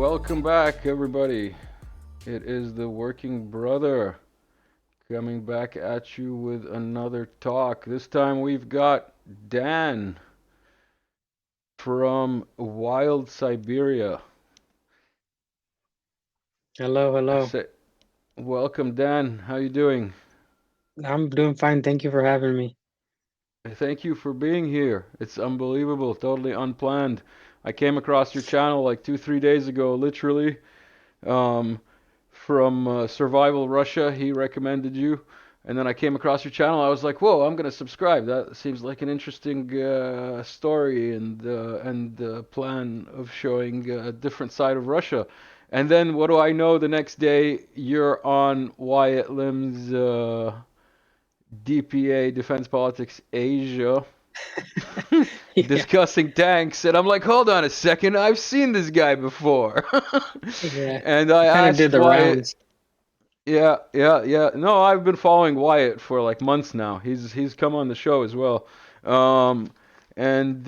Welcome back, everybody. It is the Working Brother coming back at you with another talk. This time we've got Dan from Wild Siberia. Hello, hello. Say, welcome, Dan. How you doing? I'm doing fine. Thank you for having me. Thank you for being here. It's unbelievable, totally unplanned. I came across your channel like 2, 3 days ago, literally. Um, from Survival Russia. He recommended you, and then I came across your channel. I was like, "Whoa, I'm gonna subscribe. That seems like an interesting story and plan of showing a different side of Russia." And then what do I know? The next day, you're on Wyatt Lim's DPA Defense Politics Asia Yeah, discussing tanks, and I'm like, hold on a second, I've seen this guy before. yeah. And I Kind of did asked the Wyatt, rounds. yeah. No, I've been following Wyatt for like months now. He's come on the show as well. Um, and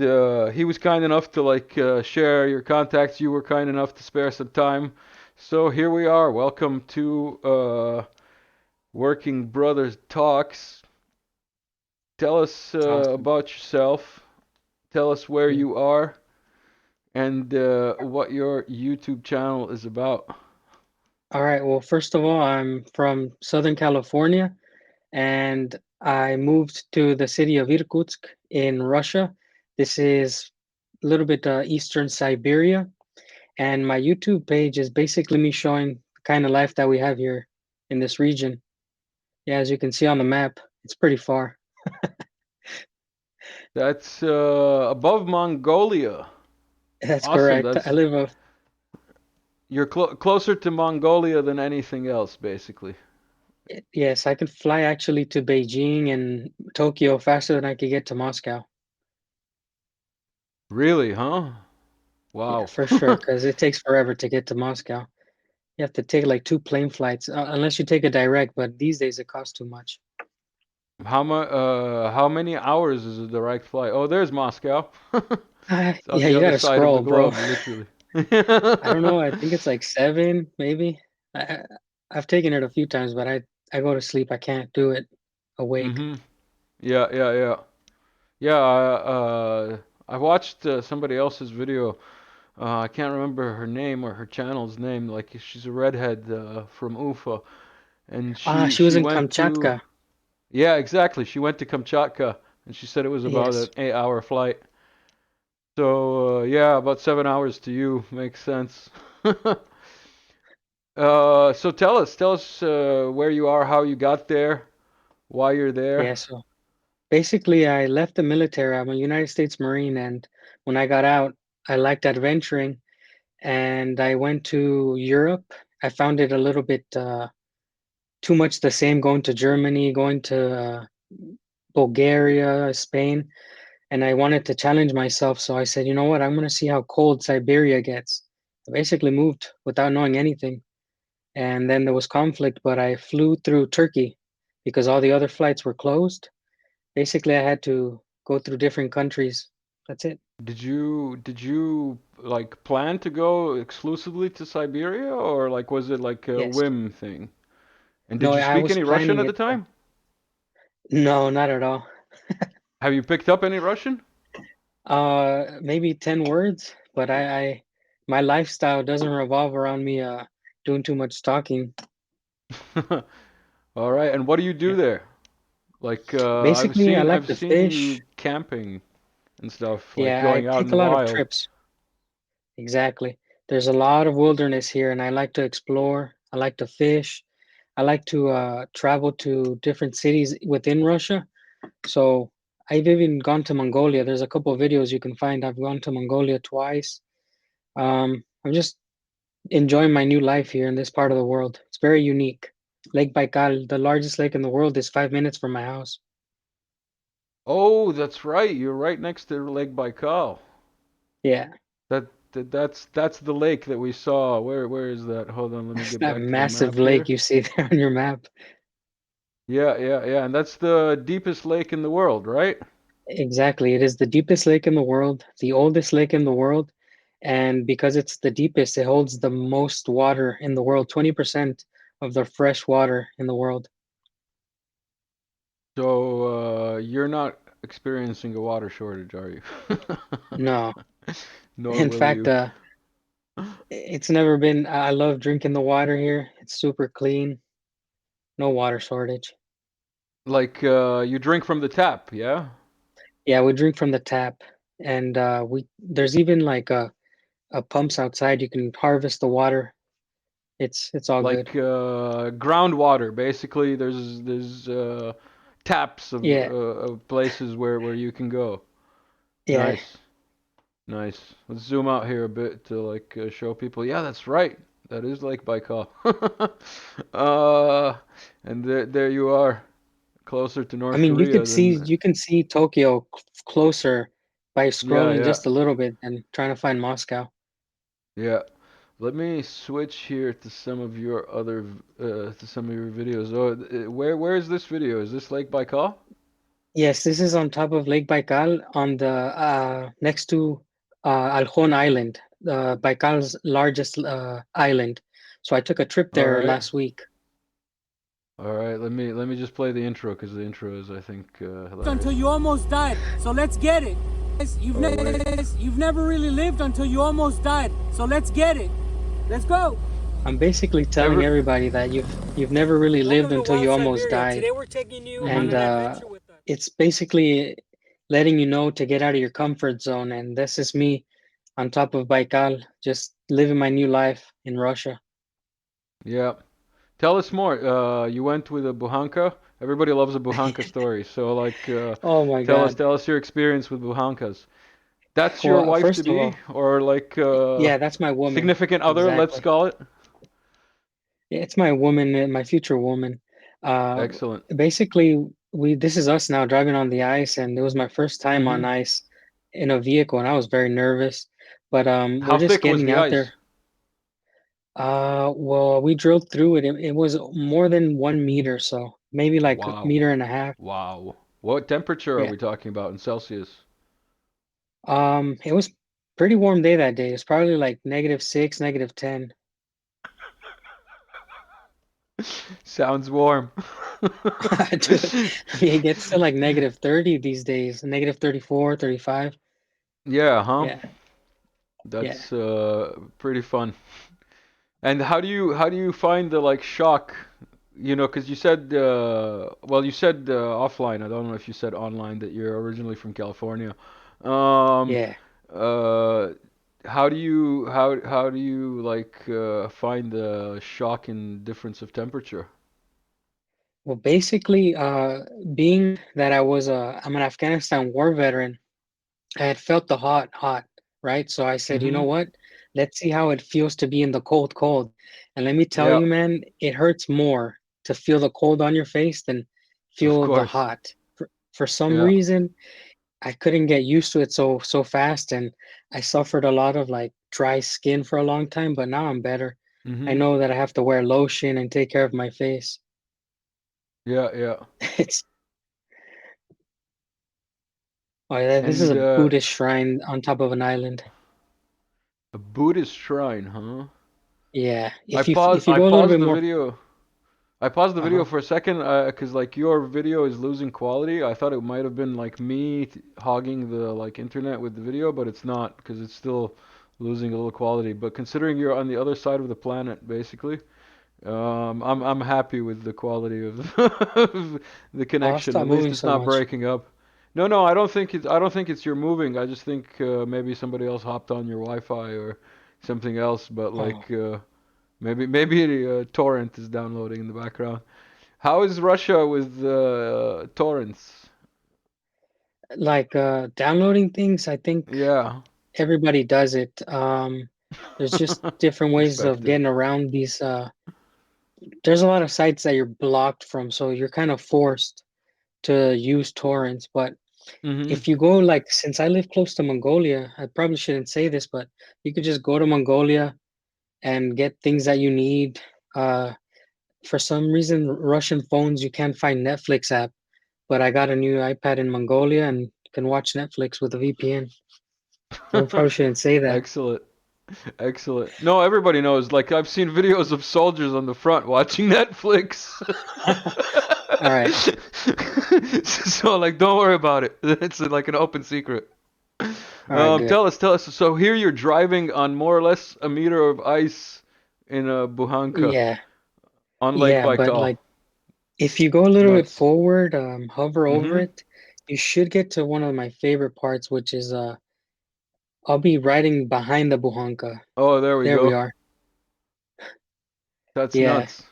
he was kind enough to share your contacts. You were kind enough to spare some time. So here we are. Welcome to Working Brothers Talks. Tell us Awesome. about yourself. Tell us where Yeah. you are and what your YouTube channel is about. All right. Well, first of all, I'm from Southern California, and I moved to the city of Irkutsk in Russia. This is a little bit Eastern Siberia, and my YouTube page is basically me showing the kind of life that we have here in this region. Yeah, as you can see on the map, it's pretty far. That's above Mongolia. That's Awesome. correct. I That's live a You're closer to Mongolia than anything else, basically. Yes, I could fly actually to Beijing and Tokyo faster than I could get to Moscow. Really, huh? Yeah, Wow. for sure, because it takes forever to get to Moscow. You have to take like two plane flights, unless you take a direct, but these days it costs too much. How many hours is a direct flight? Oh, there's Moscow. It's on Yeah, the you other gotta side of the scroll, bro. globe, literally. I don't know. I think it's like seven, maybe. I, I've taken it a few times, but I go to sleep. I can't do it awake. Mm-hmm. Yeah. Yeah, I watched somebody else's video. I can't remember her name or her channel's name. Like she's a redhead from Ufa, and Ah, she she was she in went to Kamchatka. yeah, exactly. She went to Kamchatka, and she said it was about an Yes. 8 hour flight. So yeah, about 7 hours to you makes sense. So tell us where you are, how you got there, why you're there. Yeah, so basically, I left the military. I'm a United States Marine, and when I got out, I liked adventuring, and I went to Europe. I found it a little bit too much the same going to Germany, going to Bulgaria, Spain, and I wanted to challenge myself. So I said, you know what? I'm going to see how cold Siberia gets. I basically moved without knowing anything. And then there was conflict, but I flew through Turkey because all the other flights were closed. Basically, I had to go through different countries. That's it. Did you like plan to go exclusively to Siberia, or like was it like a Yes. whim thing? And No, did you I speak was any Russian planning at the it. time? No, not at all. Have you picked up any Russian? Maybe 10 words, but my lifestyle doesn't revolve around me doing too much talking. All right, and what do you do Yeah. there? Like I've Basically, I seen like I've to seen fish. you camping and stuff, like Yeah, I going out in take the a lot of wild. trips. Exactly. There's a lot of wilderness here, and I like to explore. I like to fish. I like to travel to different cities within Russia. So I've even gone to Mongolia. There's a couple of videos you can find. I've gone to Mongolia twice. I'm just enjoying my new life here in this part of the world. It's very unique. Lake Baikal, the largest lake in the world, is 5 minutes from my house. Oh, that's right. You're right next to Lake Baikal. Yeah, That's the lake that we saw. Where is that? Hold on, let me it's get that back to the massive map lake here. you see there on your map. Yeah. And that's the deepest lake in the world, right? Exactly. It is the deepest lake in the world, the oldest lake in the world, And because it's the deepest, it holds the most water in the world, 20% of the fresh water in the world. So, you're not experiencing a water shortage, are you? No. Nor In will fact, you. it's never been, I love drinking the water here. It's super clean, no water shortage. Like, you drink from the tap, yeah? Yeah, we drink from the tap, and there's even like pumps outside. You can harvest the water. It's all good. Like, groundwater. Basically, there's taps Yeah, of places where you can go. yeah. Nice. Nice. Let's zoom out here a bit to like show people. Yeah, that's right. That is Lake Baikal. uh, and there you are, closer to I North mean, Korea than. you can see Tokyo closer by Yeah, scrolling yeah, just a little bit and trying to find Moscow. yeah. Let me switch here to some of your other to some of your videos. Oh, where is this video? Is this Lake Baikal? Yes, this is on top of Lake Baikal on the next to Aljon Island, Baikal's largest island. So I took a trip All there right. last week. All right. Let me just play the intro because the intro is I think Until hilarious. you almost died. So let's get it. Oh wait. You've never really lived until you almost died. So let's get it. Let's go. I'm basically telling Ever. everybody that you've never really lived Welcome to until Wild you almost Siberia. died, Today we're taking you on and an Mhm. adventure with us. it's basically letting you know to get out of your comfort zone. And this is me on top of Baikal, just living my new life in Russia. Yeah. Tell us more. You went with a Buhanka. Everybody loves a Buhanka story. So like, Oh my tell us God. tell us your experience with Buhankas. That's your Well, wife to first of be, all, or like yeah, that's my woman. significant other, let's Exactly. call it. Yeah, it's my woman, my future woman. Uh, Excellent. Basically, we this is us now driving on the ice, and it was my first time on Hmm. ice in a vehicle, and I was very nervous. But we're How just thick was getting the out ice? there. Well, we drove through it. It was more than 1 meter, so maybe like a Wow. meter and a half. Wow. What temperature are Yeah. we talking about in Celsius? It was pretty warm day that day. It's probably like -6, -10. Sounds warm. Dude, I mean, it gets to like -30 these days, -34, 35. Yeah, huh? Yeah, yeah. That's pretty fun. And how do you find the like shock? You know, because you said well, you said offline. I don't know if you said online that you're originally from California. Um, Yeah. uh, how do you like find the shock and difference of temperature? Well, basically, being that I'm an Afghanistan war veteran, I had felt the hot, right? So I said, you know Mm-hmm. what? Let's see how it feels to be in the cold. And let me tell Yeah, you, man, it hurts more to feel the cold on your face than of feel the course. hot. For some Yeah. reason, I couldn't get used to it so fast, and I suffered a lot of like dry skin for a long time, but now I'm better. I Mm-hmm. know that I have to wear lotion and take care of my face. Yeah, yeah. It's Oh, yeah, this is And a Buddhist shrine on top of an island. a Buddhist shrine, huh? Yeah, I if paused you I go a little paused bit the more, video. I paused the video uh-huh. for a second because like your video is losing quality. I thought it might have been like me hogging the like internet with the video, but it's not because it's still losing a little quality. But considering you're on the other side of the planet, basically, I'm happy with the quality of the I'll connection. stop At least moving it's so not much. breaking up. No, no, I don't think it's you're moving. I just think maybe somebody else hopped on your Wi-Fi or something else. But Oh, like maybe the torrent is downloading in the background. How is Russia with torrents? like downloading things, I think Yeah, everybody does it. There's just different ways of expected. getting around these. There's a lot of sites that you're blocked from, so you're kind of forced to use torrents. But Hmm. if you go like, since I live close to Mongolia, I probably shouldn't say this, but you could just go to Mongolia and get things that you need. Uh, for some reason, Russian phones you can't find Netflix app, but I got a new iPad in Mongolia and can watch Netflix with a VPN. So I probably shouldn't say that. Excellent. Excellent. No, everybody knows. Like I've seen videos of soldiers on the front watching Netflix. All right. So like, don't worry about it. It's like an open secret. All right, good. Tell us. So here you're driving on more or less a meter of ice in Buhanka Yeah. on Lake Yeah, but Baikal. like if you go a little bit Nuts. forward, hover over Mm-hmm. it, you should get to one of my favorite parts, which is I'll be riding behind the Buhanka. Oh, there we There we go. are. That's Yeah. nuts.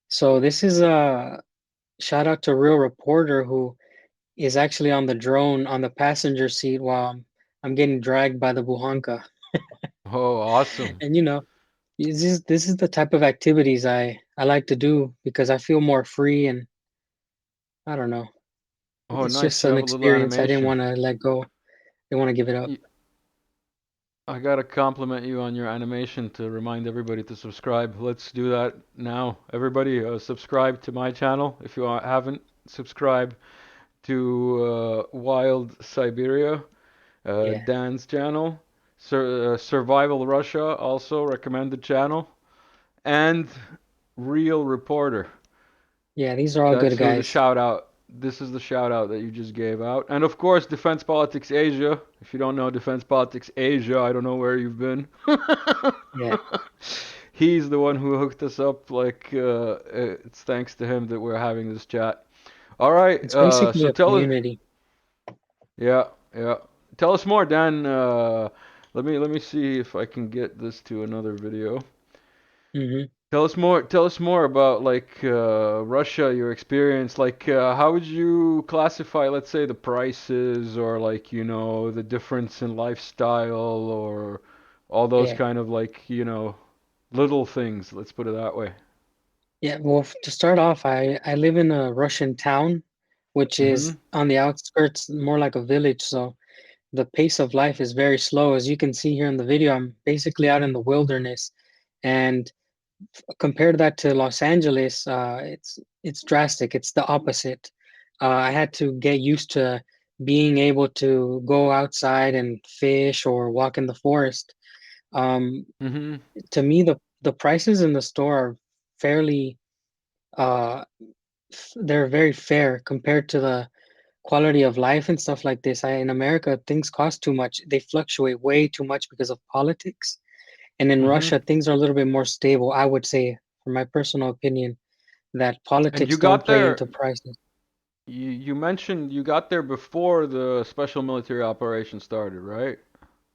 So this is a shout out to Real Reporter who is actually on the drone on the passenger seat while I'm getting dragged by the Buhanka. Oh, awesome. And this is the type of activities I like to do because I feel more free and I don't know. Oh, It's nice. just You an have a little experience I didn't animation. want to let go. I didn't want to give it up. Y- I gotta compliment you on your animation to remind everybody to subscribe. Let's do that now. Everybody, subscribe to my channel if you haven't. Subscribe to Wild Siberia, Yeah. Dan's channel. Survival Russia, also recommended channel. And Real Reporter. Yeah, these are all That's good who the guys. shout out. This is the shout out that you just gave out. And of course, Defense Politics Asia. If you don't know Defense Politics Asia, I don't know where you've been. Yeah. He's the one who hooked us up. Like, it's thanks to him that we're having this chat. All right. It's basically So a tell us. community. Yeah, yeah. Tell us more, Dan. Let me see if I can get this to another video. Hmm. Tell us more about like Russia, your experience. Like, how would you classify, let's say, the prices, or like, the difference in lifestyle, or all those Yeah. kind of like, little things. Let's put it that way. Yeah. Well, to start off, I live in a Russian town, which is Mm-hmm. on the outskirts, more like a village. So the pace of life is very slow. As you can see here in the video, I'm basically out in the wilderness, and compared that to Los Angeles, it's drastic. It's the opposite. I had to get used to being able to go outside and fish or walk in the forest. Um, Mm-hmm. to me, the prices in the store are fairly uh, they're very fair compared to the quality of life and stuff like this. In America, things cost too much. They fluctuate way too much because of politics. And in Mm-hmm. Russia, things are a little bit more stable, I would say, from my personal opinion, that And you politics don't got play into there. prices. You mentioned you got there before the special military operation started, right?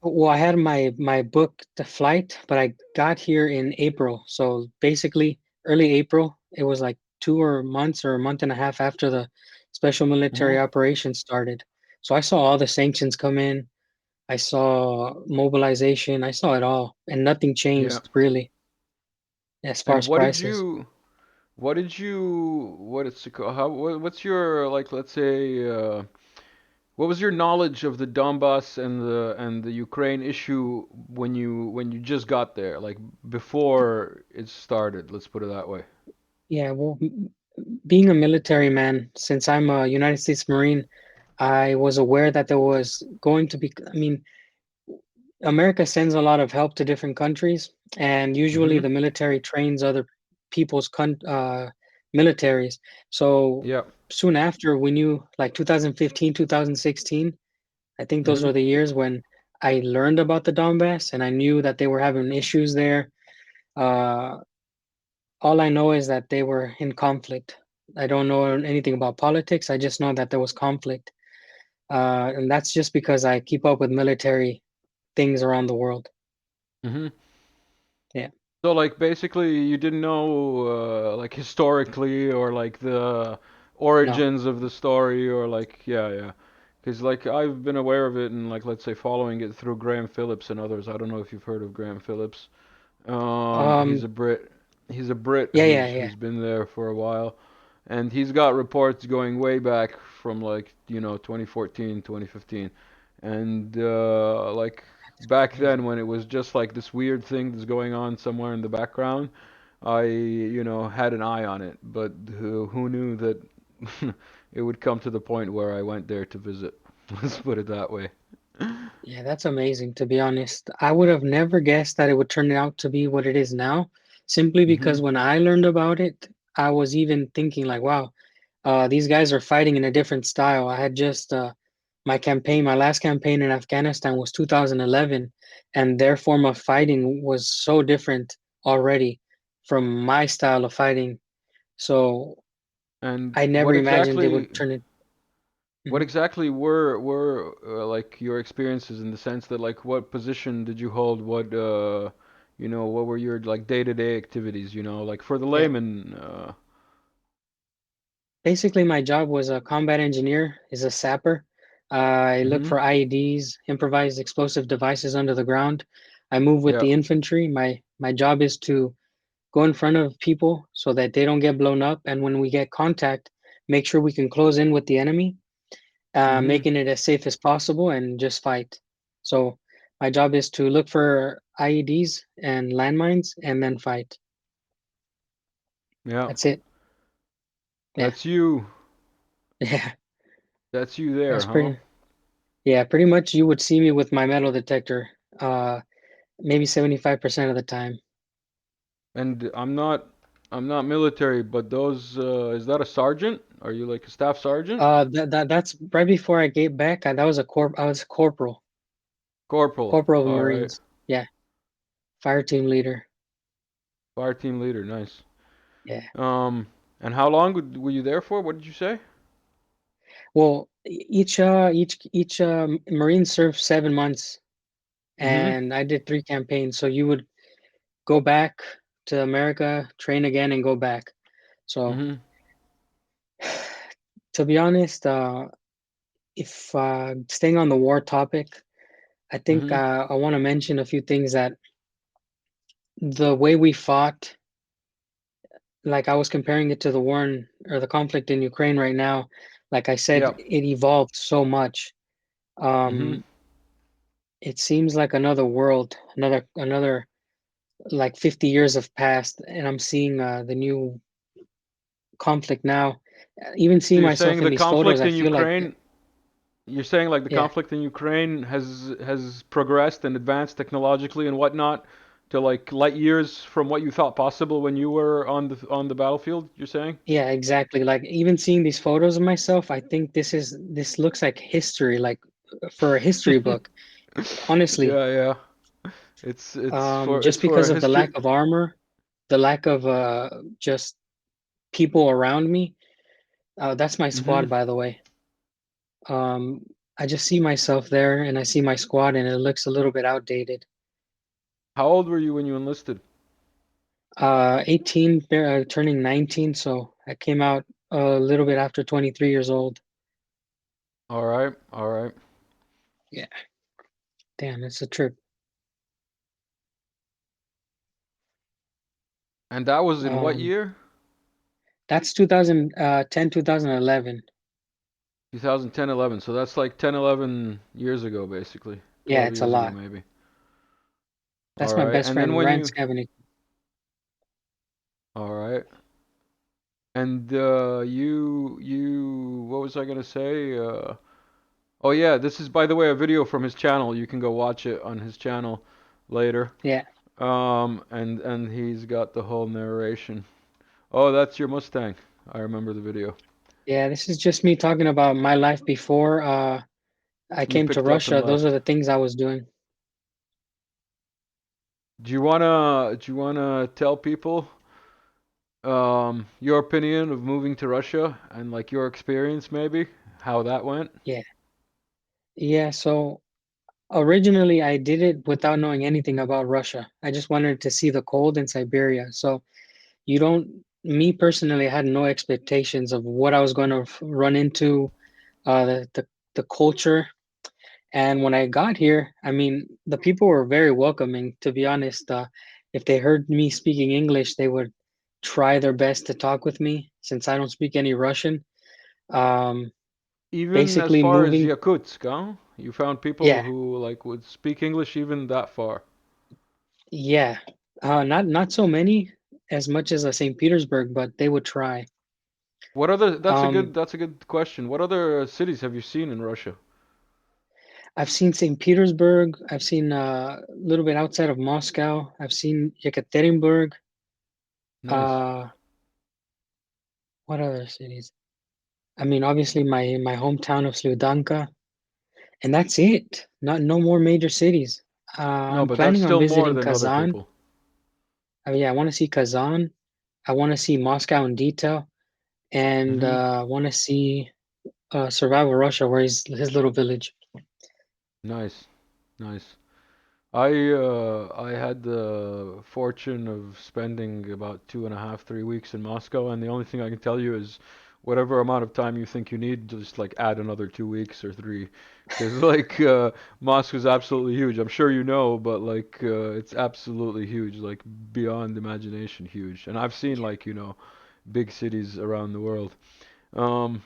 Well, I had my book, the flight, but I got here in April. So basically, early April. It was like 2 months or a month and a half after the special Mm-hmm. military operation started. So I saw all the sanctions come in. I saw mobilization. I saw it all, and nothing Yeah. changed really as far And as prices. what it's called? What's your like? Let's say, what was your knowledge of the Donbass and the Ukraine issue when you just got there, like before it started? Let's put it that way. Yeah, well, being a military man, since I'm a United States Marine, I was aware that there was going to be, I mean, America sends a lot of help to different countries, and usually Mm-hmm. the military trains other people's militaries. So Yeah. soon after, we knew like 2015, 2016, I think those Mm-hmm. were the years when I learned about the Donbass and I knew that they were having issues there. Uh, all I know is that they were in conflict. I don't know anything about politics. I just know that there was conflict. And that's just because I keep up with military things around the world. Mm-hmm. Yeah. So like basically you didn't know like historically, or like the No. origins of the story, or like, yeah. Because like I've been aware of it, and like, let's say, following it through Graham Phillips and others. I don't know if you've heard of Graham Phillips. He's Um. a Brit. He's a Brit Yeah. Yeah. Yeah. who's been there for a while, and he's got reports going way back from like 2014, 2015, and like That's back then crazy. when it was just like this weird thing that's going on somewhere in the background, I had an eye on it, but who knew that it would come to the point where I went there to visit. Let's put it that way. Yeah, that's amazing, to be honest. I would have never guessed that it would turn out to be what it is now, simply Hmm. because when I learned about it, I was even thinking like, wow, these guys are fighting in a different style. I had just my last campaign in Afghanistan was 2011, and their form of fighting was so different already from my style of fighting. So And I never imagined they would turn it. what Mhm. exactly were like your experiences in the sense that like what position did you hold? What what were your like day-to-day activities, like for the Yeah. layman Basically, my job was a combat engineer, is a sapper. I look mhm. for IEDs, improvised explosive devices under the ground. I move with Yeah. the infantry. My job is to go in front of people so that they don't get blown up. And when we get contact, make sure we can close in with the enemy, Mhm. making it as safe as possible and just fight. So my job is to look for IEDs and landmines and then fight. Yeah. That's it. Yeah, That's you. yeah. That's you there, That's huh? pretty. Yeah, pretty much you would see me with my metal detector, maybe 75% of the time. And I'm not military, but those is that a sergeant? Are you like a staff sergeant? That's right before I gave back. I was a Corporal. corporal of All right. Marines. Yeah, fire team leader. Fire team leader. Nice. Yeah. Um, and how long were you there for? What did you say? Well, each Marine served 7 months, Mhm. and I did 3 campaigns. So you would go back to America, train again, and go back. So Mhm. to be honest, if staying on the war topic, I think Mhm. I want to mention a few things that the way we fought, like I was comparing it to the war or the conflict in Ukraine right now. Like I said, Yeah. it evolved so much. Mhm. Um, it seems like another world, another like 50 years have passed, and I'm seeing the new conflict now. Even So seeing you're myself saying in the these photos, conflict I in feel like, Ukraine, you're saying like the yeah, conflict in Ukraine has progressed and advanced technologically and whatnot to like light years from what you thought possible when you were on the battlefield, you're saying? yeah, exactly. Like even seeing these photos of myself, I think this looks like history, like for a history book. Honestly, Yeah, yeah. It's for just it's for because a of the lack history. of armor, the lack of just people around me. That's my Mhm. squad, by the way. Um, I just see myself there, and I see my squad, and it looks a little bit outdated. How old were you when you enlisted? 18, turning 19, so I came out a little bit after 23 years old. All right, all right. Yeah, damn, it's a trip. And that was in what Um, year? that's 2010, 2011. 2010, 11. So that's like 10, 11 years ago, basically. Yeah, 12 it's a years ago, lot. maybe. All That's my right. best And then friend, when Rand you, Scavany. all right. And what was I gonna say? Oh yeah, this is by the way a video from his channel. You can go watch it on his channel later. Yeah, And he's got the whole narration. Oh, that's your Mustang. I remember the video. yeah. This is just me talking about my life before I You came to picked up and Russia. Those are left. the things I was doing. Do you wanna tell people your opinion of moving to Russia and like your experience maybe how that went? Yeah, yeah. So originally, I did it without knowing anything about Russia. I just wanted to see the cold in Siberia. So you don't, me personally, I had no expectations of what I was going to run into, the culture. And when I got here, I mean, the people were very welcoming, to be honest. If they heard me speaking English, they would try their best to talk with me since I don't speak any Russian. Um, Even as basically far as moving, Yakutsk, huh? You found people yeah, who like would speak English even that far. yeah. Not so many as much as St. Petersburg, but they would try. What other? That's a Um, good. That's a good question. What other cities have you seen in Russia? I've seen St. Petersburg. I've seen a little bit outside of Moscow. I've seen Yekaterinburg. Nice. Uh, what other cities? I mean, obviously my hometown of Buhanka, and that's it. Not no more major cities. No, I'm but that's planning on still more visiting than other Kazan. people. Yeah, I want to see Kazan. I want to see Moscow in detail, and Hmm. I want to see Survival Russia, where he's his little village. Nice. Nice. I had the fortune of spending about 2.5, 3 weeks in Moscow, and the only thing I can tell you is whatever amount of time you think you need, just like add another 2 weeks or three, because like Moscow's absolutely huge. I'm sure you know, but like it's absolutely huge, like beyond imagination huge. And I've seen like big cities around the world. Um,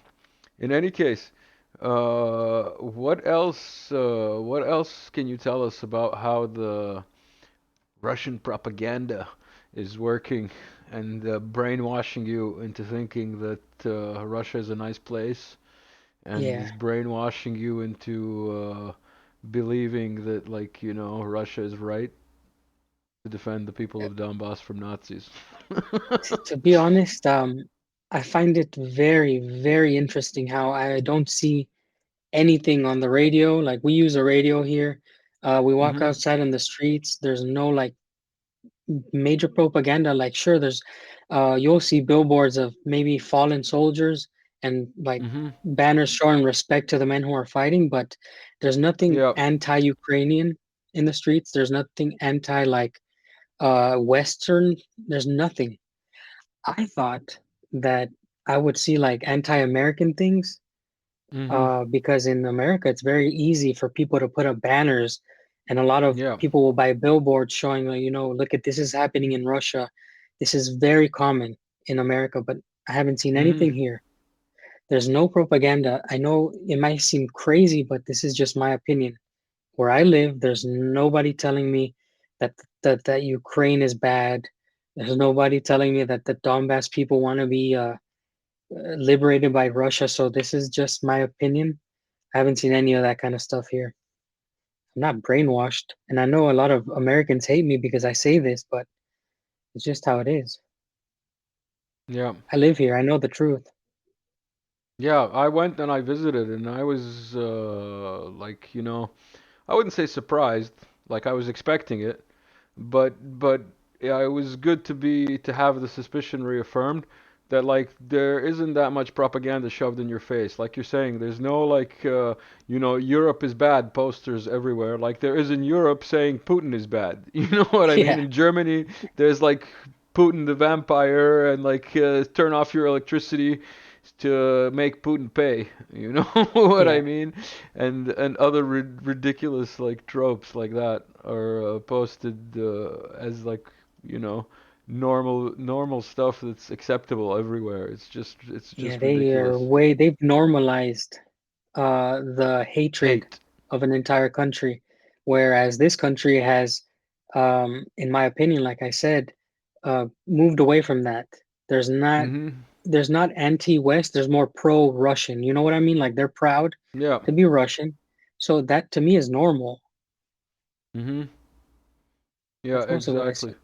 in any case, what else? What else can you tell us about how the Russian propaganda is working and brainwashing you into thinking that Russia is a nice place, and Yeah, is brainwashing you into believing that, like, Russia is right to defend the people of Donbass from Nazis? to be honest, I find it very, very interesting how I don't see anything on the radio. Like we use a radio here. We walk Mhm. outside in the streets. There's no like major propaganda. Like sure, there's you'll see billboards of maybe fallen soldiers and like Mhm. banners showing respect to the men who are fighting, but there's nothing Yeah. anti-Ukrainian in the streets. There's nothing anti like Western. There's nothing. I thought that I would see like anti-American things Mhm. because in America it's very easy for people to put up banners, and a lot of Yeah. people will buy billboards showing, like, look at this is happening in Russia. This is very common in America, but I haven't seen Mhm. anything here. There's no propaganda. I know it might seem crazy, but this is just my opinion. Where I live, there's nobody telling me that Ukraine is bad. There's nobody telling me that the Donbass people want to be liberated by Russia. So this is just my opinion. I haven't seen any of that kind of stuff here. I'm not brainwashed, and I know a lot of Americans hate me because I say this, but it's just how it is. Yeah. I live here. I know the truth. Yeah, I went and I visited, and I was like, I wouldn't say surprised, like I was expecting it, but yeah, it was good to have the suspicion reaffirmed that like there isn't that much propaganda shoved in your face. Like you're saying, there's no like Europe is bad posters everywhere. Like there is in Europe saying Putin is bad. You know what I mean? Yeah, In Germany, there's like Putin the vampire and like turn off your electricity to make Putin pay. You know what I yeah, mean? And other ridiculous like tropes like that are posted as like you know normal stuff that's acceptable everywhere. It's yeah. just ridiculous. They've normalized the hatred Hate. of an entire country, whereas this country has, in my opinion, like I said, moved away from that. There's not Mhm. there's not anti-West. There's more pro-Russian. You know what I mean? Like they're proud Yeah. to be Russian. So that to me is normal. Mhm. Yeah, That's mostly what I exactly. see.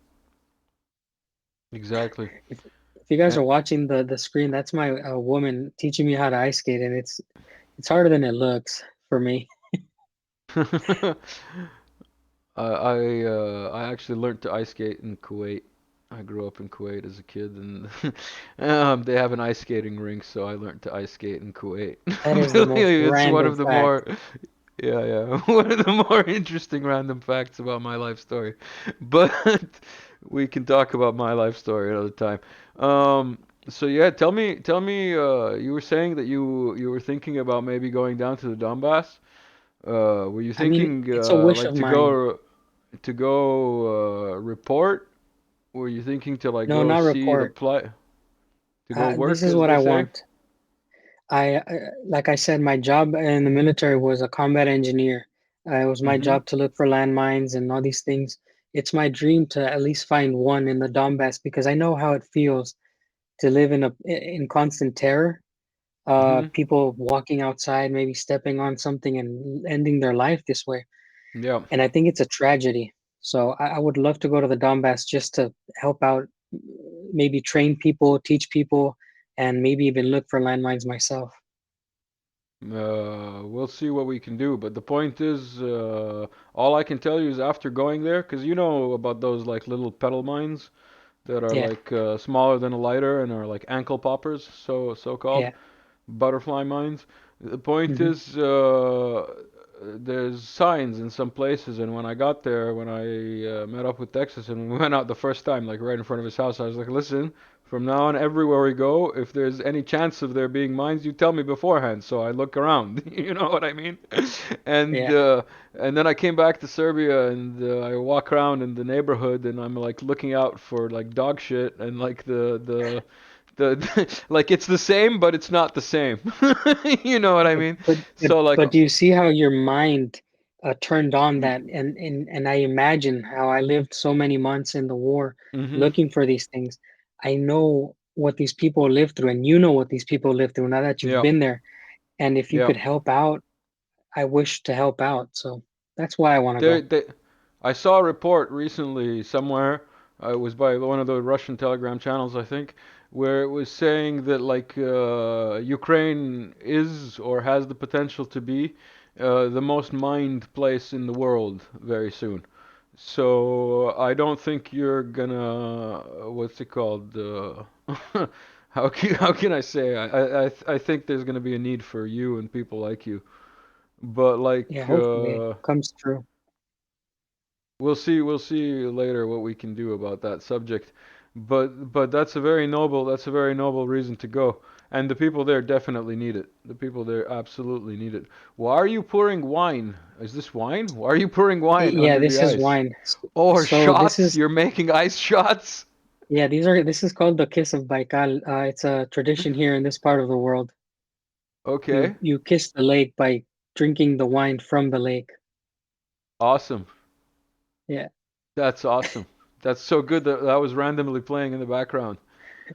Exactly. If you guys And are watching the screen, that's my woman teaching me how to ice skate, and it's harder than it looks for me. I actually learned to ice skate in Kuwait. I grew up in Kuwait as a kid, and they have an ice skating rink, so I learned to ice skate in Kuwait. That is the Believe most me, it's one random of the fact. more, yeah, yeah, one of the more interesting random facts about my life story. But we can talk about my life story another time. So yeah, tell me, you were saying that you were thinking about maybe going down to the Donbass. Were you I mean, thinking it's a wish like of mine. to go report? Were you thinking to like No, go not see the report. play to go This work, is as what they I say? want. Like I said, my job in the military was a combat engineer. It was my Mm-hmm. job to look for landmines and all these things. It's my dream to at least find one in the Donbass because I know how it feels to live in constant terror. Mm-hmm. People walking outside, maybe stepping on something and ending their life this way. Yeah. And I think it's a tragedy. So I would love to go to the Donbass just to help out, maybe train people, teach people, and maybe even look for landmines myself. We'll see what we can do, but the point is, all I can tell you is after going there, because you know about those like little pedal mines that are Yeah, like smaller than a lighter and are like ankle poppers, so called yeah. butterfly mines. The point Hmm. is, there's signs in some places, and when I got there, when I met up with Texas and we went out the first time, like right in front of his house, I was like, listen, from now on, everywhere we go, if there's any chance of there being mines, you tell me beforehand, so I look around. You know what I mean? And Yeah. uh, and then I came back to Serbia, and I walk around in the neighborhood, and I'm like looking out for like dog shit, and like the like it's the same, but it's not the same. You know what I But mean? but but So like, but do you see how your mind turned on mm, that? And I imagine how I lived so many months in the war mhm, looking for these things. I know what these people live through, and you know what these people live through now that you've yeah, been there. And if you yeah. could help out, I wish to help out. So that's why I want to They, go. they, I saw a report recently somewhere. It was by one of the Russian Telegram channels, I think, where it was saying that like Ukraine is or has the potential to be the most mined place in the world very soon. So I don't think you're gonna what's it called? How can I say? I think there's gonna be a need for you and people like you. But Yeah, like hopefully it comes true. we'll see later what we can do about that subject. But that's a very noble reason to go. And the people there definitely need it. The people there absolutely need it. Why are you pouring wine? Is this wine? Why are you pouring wine Yeah, under the this is ice? wine. Or So this shots? is You're making ice shots? yeah, this is called the kiss of Baikal. It's a tradition here in this part of the world. Okay. You kiss the lake by drinking the wine from the lake. Awesome. Yeah. That's awesome. That's so good that that was randomly playing in the background.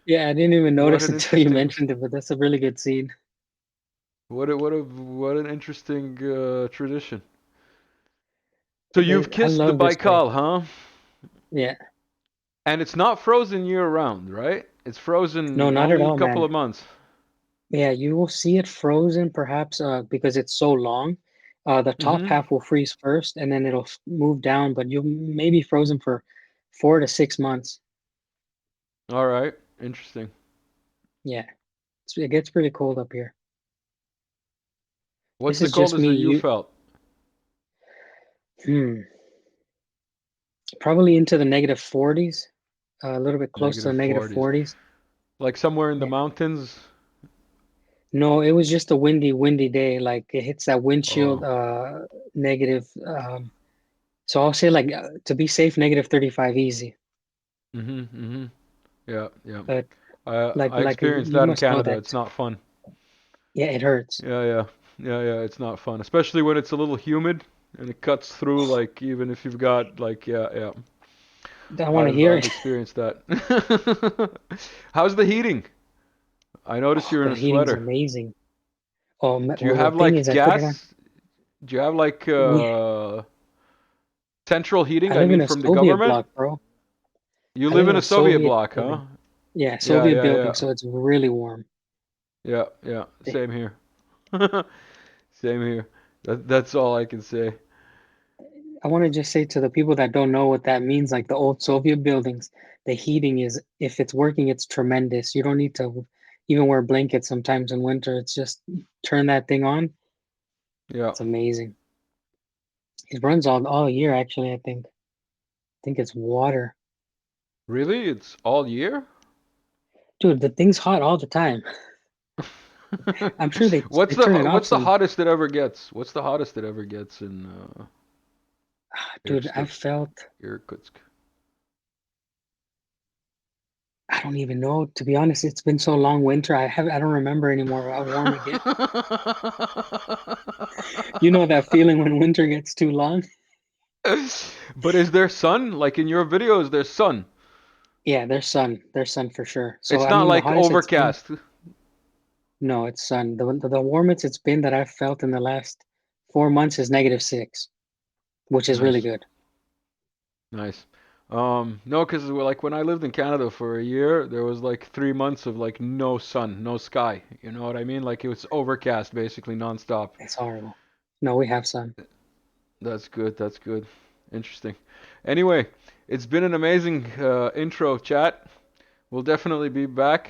Yeah, I didn't even What notice an until you interesting mentioned it, but that's a really good scene. what an interesting tradition. So you've I kissed the love this place. Baikal, huh? Yeah. And it's not frozen year round, right? It's No, frozen not at only a all, couple man. of months. Yeah, you will see it frozen perhaps because it's so long. The top Mm-hmm. half will freeze first and then it'll move down, but you may be frozen for 4 to 6 months. All right. Interesting. Yeah, it gets pretty cold up here. What's This the is just coldest me. that you felt? Hmm, probably into the negative 40s, a little bit close to the Negative negative 40s. 40s. Like somewhere in the Yeah. mountains? No, it was just a windy day. Like it hits that windshield, Oh. negative. So I'll say like to be safe, negative 35 easy. Mm-hmm. Mm-hmm. Yeah, yeah. But I like experienced you that in must know Canada. that. It's not fun. Yeah, it hurts. Yeah, yeah. Yeah, yeah, it's not fun. Especially when it's a little humid and it cuts through like even if you've got like yeah, yeah. I want to hear I've it. experienced that. How's the heating? I noticed Oh, you're in the a heating's sweater. amazing. Do you Well, the have thing like is, I put it on. gas? Do you have like We central I heating? I live in mean a from the Soviet government? block, bro. You I live live in in a a Soviet Soviet block, huh? building. Yeah, Yeah, Soviet yeah, building, yeah. so it's really warm. Yeah, yeah. They- Same here. Same here. That's all I can say. I want to just say to the people that don't know what that means, like the old Soviet buildings, the heating is, if it's working, it's tremendous. You don't need to even wear blankets sometimes in winter. It's just turn that thing on. Yeah. It's amazing. It runs all year, actually, I think. I think it's water. Really? It's all year? Dude, the thing's hot all the time. I'm sure they turn it off What's the some. hottest it ever gets? What's the hottest it ever gets in Dude, I Irkutsk? felt Irkutsk. I don't even know. To be honest, it's been so long winter. I don't remember anymore how warm it gets. You know that feeling when winter gets too long? But is there sun? Like in your videos, there's sun. Yeah, there's sun. There's sun for sure. So It's I not mean the like hottest it's been. overcast. No, it's sun. The warmest it's been that I've felt in the last 4 months is -6, which is really Nice, good. nice. No, because like when I lived in Canada for a year, there was like 3 months of like no sun, no sky. You know what I mean? Like it was overcast basically nonstop. It's horrible. No, we have sun. That's good. That's good. Interesting. Anyway, it's been an amazing intro chat. We'll definitely be back.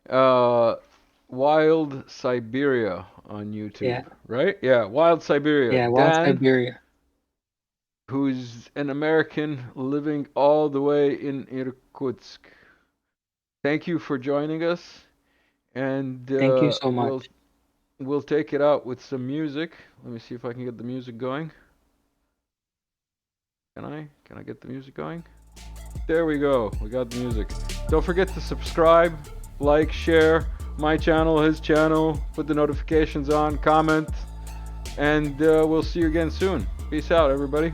Uh, Wild Siberia on YouTube, Yeah, right? Yeah, Wild Siberia. yeah, Wild Dan, Siberia. who's an American living all the way in Irkutsk. Thank you for joining us, and Thank you so we'll much. we'll take it out with some music. Let me see if I can get the music going. Can I? Can I get the music going? There we go. We got the music. Don't forget to subscribe, like, share my channel, his channel, put the notifications on, comment, and we'll see you again soon. Peace out, everybody.